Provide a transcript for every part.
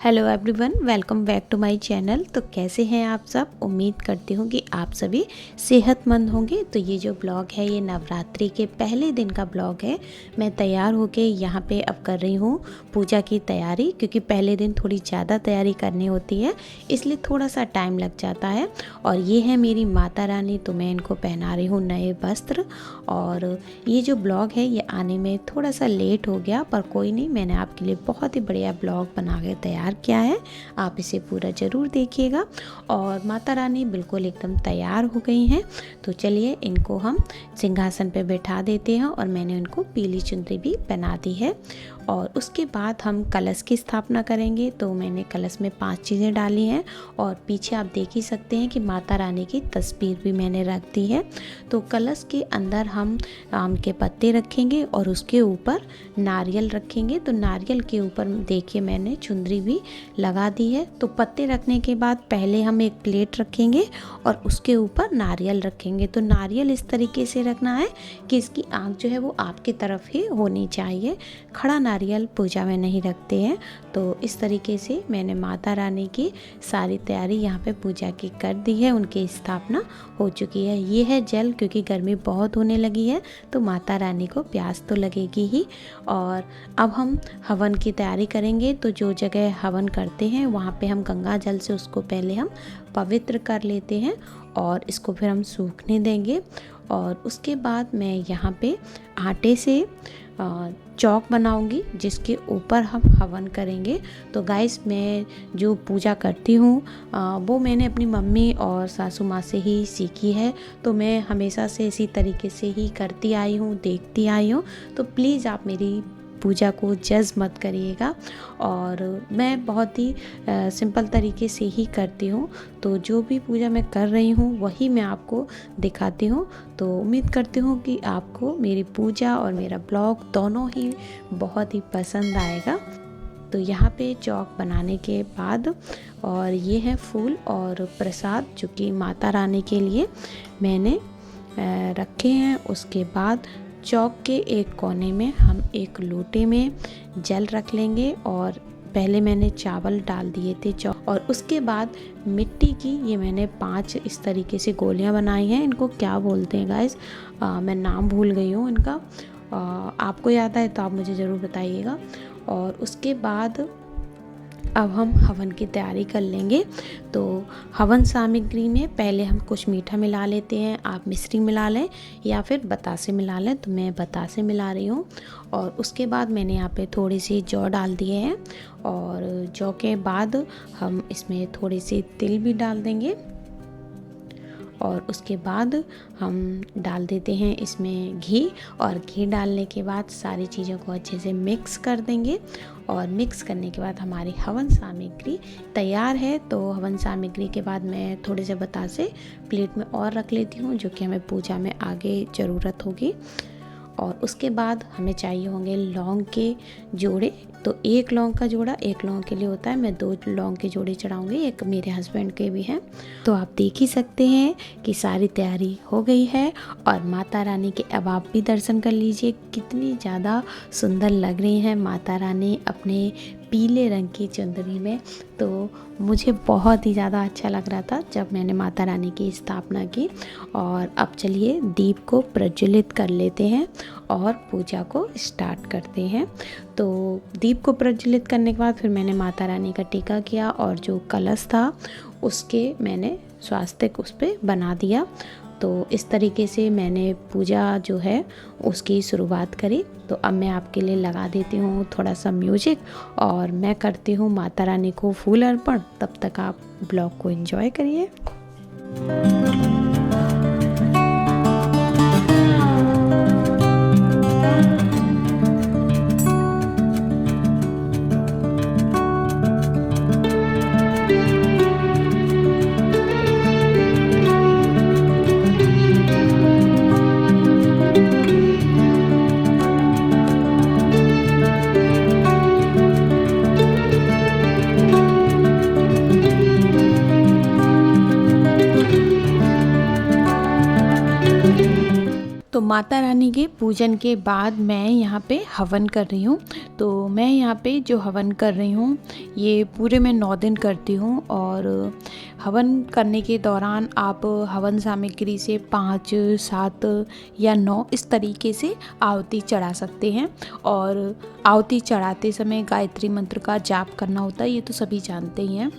Hello everyone, welcome back to my channel. तो कैसे हैं आप सब? उम्मीद करती हूँ कि आप सभी सेहतमंद होंगे। तो ये जो ब्लॉग है ये नवरात्रि के पहले दिन का ब्लॉग है। मैं तैयार होके यहाँ पे अब कर रही हूँ पूजा की तैयारी, क्योंकि पहले दिन थोड़ी ज़्यादा तैयारी करनी होती है, इसलिए थोड़ा सा टाइम लग जाता है। और ये है मेरी माता रानी, तो मैं इनको पहना रही हूँ नए वस्त्र। और ये जो ब्लॉग है ये आने में थोड़ा सा लेट हो गया, पर कोई नहीं, मैंने आपके लिए बहुत ही बढ़िया ब्लॉग बना के तैयार किया है। आप इसे पूरा ज़रूर देखिएगा। और माता रानी बिल्कुल एकदम तैयार हो गई हैं। तो चलिए इनको हम सिंहासन पे बैठा देते हैं। और मैंने उनको पीली चुनरी भी पहना दी है। और उसके बाद हम कलश की स्थापना करेंगे। तो मैंने कलश में 5 चीज़ें डाली हैं। और पीछे आप देख ही सकते हैं कि माता रानी की तस्वीर भी मैंने रख दी है। तो कलश के अंदर हम आम के पत्ते रखेंगे और उसके ऊपर नारियल रखेंगे। तो नारियल के ऊपर देखिए मैंने चुनरी भी लगा दी है। तो पत्ते रखने के बाद पहले हम एक प्लेट रखेंगे और उसके ऊपर नारियल रखेंगे। तो नारियल इस तरीके से रखना है कि इसकी आँख जो है वो आपकी तरफ ही होनी चाहिए। खड़ा नारियल पूजा में नहीं रखते हैं। तो इस तरीके से मैंने माता रानी की सारी तैयारी यहाँ पे पूजा की कर दी है। उनकी स्थापना हो चुकी है। ये है जल, क्योंकि गर्मी बहुत होने लगी है तो माता रानी को प्यास तो लगेगी ही। और अब हम हवन की तैयारी करेंगे। तो जो जगह हवन करते हैं वहाँ पे हम गंगा जल से उसको पहले हम पवित्र कर लेते हैं और इसको फिर हम सूखने देंगे। और उसके बाद मैं यहाँ पे आटे से चौक बनाऊंगी जिसके ऊपर हम हवन करेंगे। तो गाइस, मैं जो पूजा करती हूँ वो मैंने अपनी मम्मी और सासू माँ से ही सीखी है। तो मैं हमेशा से इसी तरीके से ही करती आई हूँ, देखती आई हूँ। तो प्लीज़ आप मेरी पूजा को जज मत करिएगा। और मैं बहुत ही सिंपल तरीके से ही करती हूँ। तो जो भी पूजा मैं कर रही हूँ वही मैं आपको दिखाती हूँ। तो उम्मीद करती हूँ कि आपको मेरी पूजा और मेरा ब्लॉग दोनों ही बहुत ही पसंद आएगा। तो यहाँ पे चौक बनाने के बाद और ये है फूल और प्रसाद जो कि माता रानी के लिए मैंने रखे हैं। उसके बाद चौक के एक कोने में हम एक लोटे में जल रख लेंगे। और पहले मैंने चावल डाल दिए थे चौक, और उसके बाद मिट्टी की ये मैंने 5 इस तरीके से गोलियां बनाई हैं। इनको क्या बोलते हैं गाइस, मैं नाम भूल गई हूँ इनका। आपको याद आए तो आप मुझे ज़रूर बताइएगा। और उसके बाद अब हम हवन की तैयारी कर लेंगे। तो हवन सामग्री में पहले हम कुछ मीठा मिला लेते हैं। आप मिश्री मिला लें या फिर बतासे मिला लें। तो मैं बतासे मिला रही हूँ। और उसके बाद मैंने यहाँ पे थोड़ी सी जौ डाल दिए हैं। और जौ के बाद हम इसमें थोड़ी सी तिल भी डाल देंगे। और उसके बाद हम डाल देते हैं इसमें घी। और घी डालने के बाद सारी चीज़ों को अच्छे से मिक्स कर देंगे। और मिक्स करने के बाद हमारी हवन सामग्री तैयार है। तो हवन सामग्री के बाद मैं थोड़े से बतासे प्लेट में और रख लेती हूँ, जो कि हमें पूजा में आगे ज़रूरत होगी। और उसके बाद हमें चाहिए होंगे लौंग के जोड़े। तो 1 लौंग का जोड़ा 1 लौंग के लिए होता है। मैं 2 लौंग के जोड़े चढ़ाऊंगी, एक मेरे हस्बैंड के भी हैं। तो आप देख ही सकते हैं कि सारी तैयारी हो गई है। और माता रानी के अब आप भी दर्शन कर लीजिए, कितनी ज़्यादा सुंदर लग रही हैं माता रानी अपने पीले रंग की चुंदरी में। तो मुझे बहुत ही ज़्यादा अच्छा लग रहा था जब मैंने माता रानी की स्थापना की। और अब चलिए दीप को प्रज्वलित कर लेते हैं और पूजा को स्टार्ट करते हैं। तो दीप को प्रज्वलित करने के बाद फिर मैंने माता रानी का टीका किया। और जो कलश था उसके मैंने स्वास्तिक उस पर बना दिया। तो इस तरीके से मैंने पूजा जो है उसकी शुरुआत करी। तो अब मैं आपके लिए लगा देती हूँ थोड़ा सा म्यूजिक और मैं करती हूँ माता रानी को फूल अर्पण। तब तक आप ब्लॉग को एंजॉय करिए। माता रानी के पूजन के बाद मैं यहाँ पे हवन कर रही हूँ। तो मैं यहाँ पे जो हवन कर रही हूँ ये पूरे मैं 9 दिन करती हूँ। और हवन करने के दौरान आप हवन सामग्री से 5, 7 या 9 इस तरीके से आहुति चढ़ा सकते हैं। और आहुति चढ़ाते समय गायत्री मंत्र का जाप करना होता है, ये तो सभी जानते ही हैं।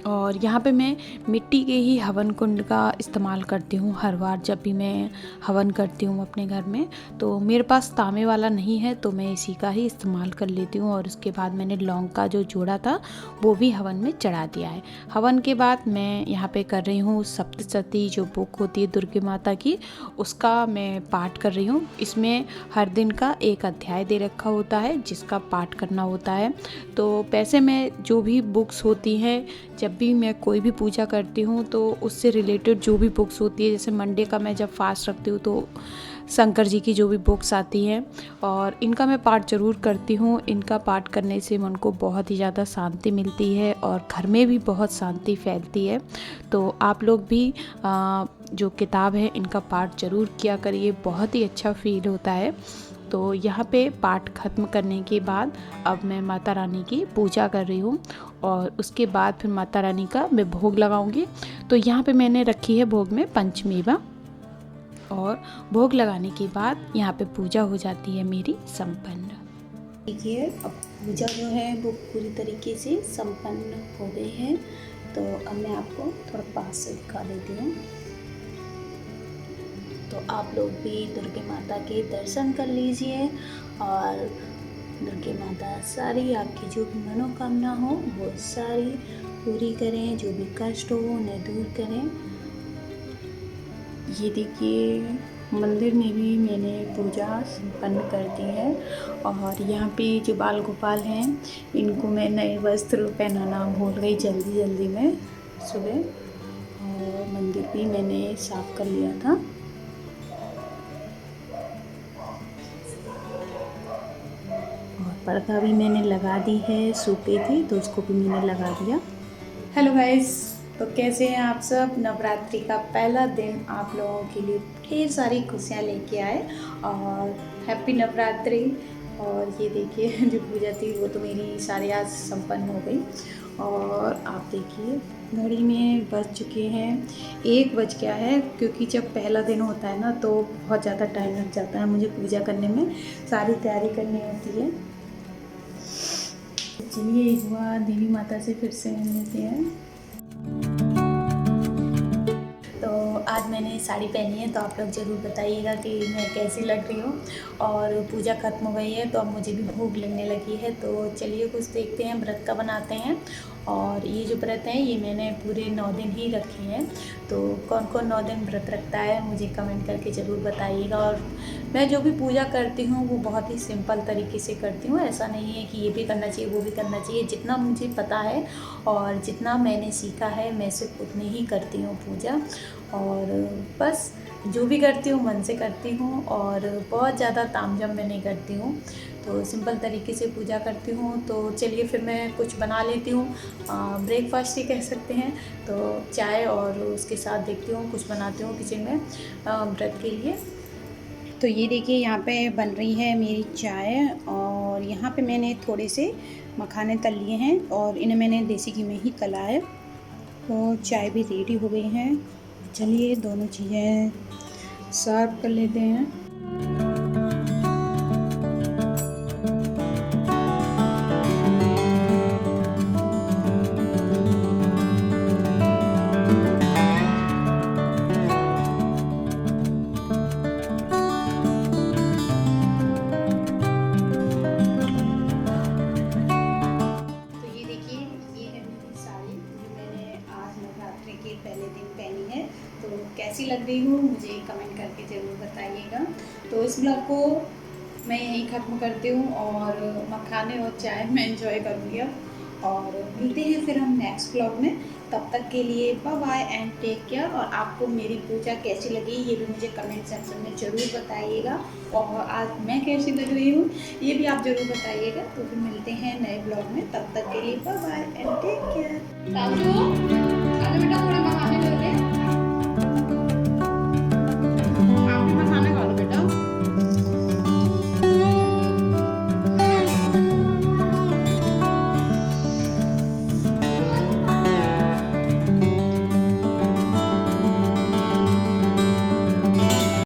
और यहाँ पे मैं मिट्टी के ही हवन कुंड का इस्तेमाल करती हूँ हर बार जब भी मैं हवन करती हूँ अपने घर में। तो मेरे पास तांबे वाला नहीं है तो मैं इसी का ही इस्तेमाल कर लेती हूँ। और उसके बाद मैंने लौंग का जो जोड़ा था वो भी हवन में चढ़ा दिया है। हवन के बाद मैं यहाँ पे कर रही हूँ सप्तशती जो बुक होती है दुर्गे माता की, उसका मैं पाठ कर रही हूँ। इसमें हर दिन का एक अध्याय दे रखा होता है जिसका पाठ करना होता है। तो वैसे मैं जो भी बुक्स होती हैं, जब भी मैं कोई भी पूजा करती हूँ तो उससे रिलेटेड जो भी बुक्स होती है, जैसे मंडे का मैं जब फास्ट रखती हूँ तो शंकर जी की जो भी बुक्स आती हैं और इनका मैं पाठ ज़रूर करती हूँ। इनका पाठ करने से मन को बहुत ही ज़्यादा शांति मिलती है और घर में भी बहुत शांति फैलती है। तो आप लोग भी जो किताब है इनका पाठ ज़रूर किया करिए, बहुत ही अच्छा फील होता है। तो यहाँ पे पाठ खत्म करने के बाद अब मैं माता रानी की पूजा कर रही हूँ और उसके बाद फिर माता रानी का मैं भोग लगाऊंगी। तो यहाँ पे मैंने रखी है भोग में पंचमेवा और भोग लगाने के बाद यहाँ पे पूजा हो जाती है मेरी संपन्न। देखिए अब पूजा जो है वो पूरी तरीके से संपन्न हो गई है। तो अब मैं आपको थोड़ा पास से दिखा देती हूँ। तो आप लोग भी दुर्गे माता के दर्शन कर लीजिए और दुर्गे माता सारी आपकी जो भी मनोकामना हो वो सारी पूरी करें, जो भी कष्ट हो उन्हें दूर करें। ये देखिए मंदिर में भी मैंने पूजा संपन्न कर दी है। और यहाँ पे जो बाल गोपाल हैं इनको मैं नए वस्त्र पहनाना भूल गई जल्दी में सुबह। और मंदिर भी मैंने साफ़ कर लिया था। पर्दा भी मैंने लगा दी है, सूख गई थी तो उसको भी मैंने लगा दिया। हेलो गाइस, तो कैसे हैं आप सब। नवरात्रि का पहला दिन आप लोगों के लिए ढेर सारी खुशियाँ लेके आए और हैप्पी नवरात्रि। और ये देखिए जो पूजा थी वो तो मेरी सारी आज संपन्न हो गई। और आप देखिए घड़ी में बज चुके हैं 1 बज गया है, क्योंकि जब पहला दिन होता है ना तो बहुत ज़्यादा टाइम लग जाता है मुझे पूजा करने में, सारी तैयारी करनी होती है। चलिए एक बार देवी माता से फिर से मिल लेते हैं। तो आज मैंने साड़ी पहनी है तो आप लोग ज़रूर बताइएगा कि मैं कैसी लग रही हूँ। और पूजा खत्म हो गई है तो अब मुझे भी भूख लगने लगी है। तो चलिए कुछ देखते हैं, व्रत का बनाते हैं। और ये जो व्रत है ये मैंने पूरे 9 दिन ही रखे हैं। तो कौन कौन 9 दिन व्रत रखता है मुझे कमेंट करके ज़रूर बताइएगा। और मैं जो भी पूजा करती हूँ वो बहुत ही सिंपल तरीके से करती हूँ। ऐसा नहीं है कि ये भी करना चाहिए वो भी करना चाहिए। जितना मुझे पता है और जितना मैंने सीखा है मैं सिर्फ उतनी ही करती हूँ पूजा। और बस जो भी करती हूँ मन से करती हूँ और बहुत ज़्यादा तामझाम में नहीं करती हूँ। तो सिंपल तरीके से पूजा करती हूँ। तो चलिए फिर मैं कुछ बना लेती हूँ, ब्रेकफास्ट ही कह सकते हैं। तो चाय और उसके साथ देखती हूँ कुछ बनाती हूँ किचन में व्रत के लिए। तो ये देखिए यहाँ पे बन रही है मेरी चाय और यहाँ पे मैंने थोड़े से मखाने तल लिए हैं और इन्हें मैंने देसी घी में ही तला है। तो चाय भी रेडी हो गई है। चलिए दोनों चीज़ें सर्व कर लेते हैं। के पहले दिन पहनी है तो कैसी लग रही हूँ मुझे कमेंट करके ज़रूर बताइएगा। तो इस ब्लॉग को मैं यहीं ख़त्म करती हूँ और मखाने और चाय मैं एंजॉय करूँगी अब। और मिलते हैं फिर हम नेक्स्ट ब्लॉग में। तब तक के लिए bye bye and take care. और आपको मेरी पूजा कैसी लगी ये भी मुझे कमेंट सेक्शन में ज़रूर बताइएगा। और आज मैं कैसी लग रही हूँ ये भी आप ज़रूर बताइएगा। तो फिर मिलते हैं नए ब्लॉग में, तब तक के लिए bye bye and take care.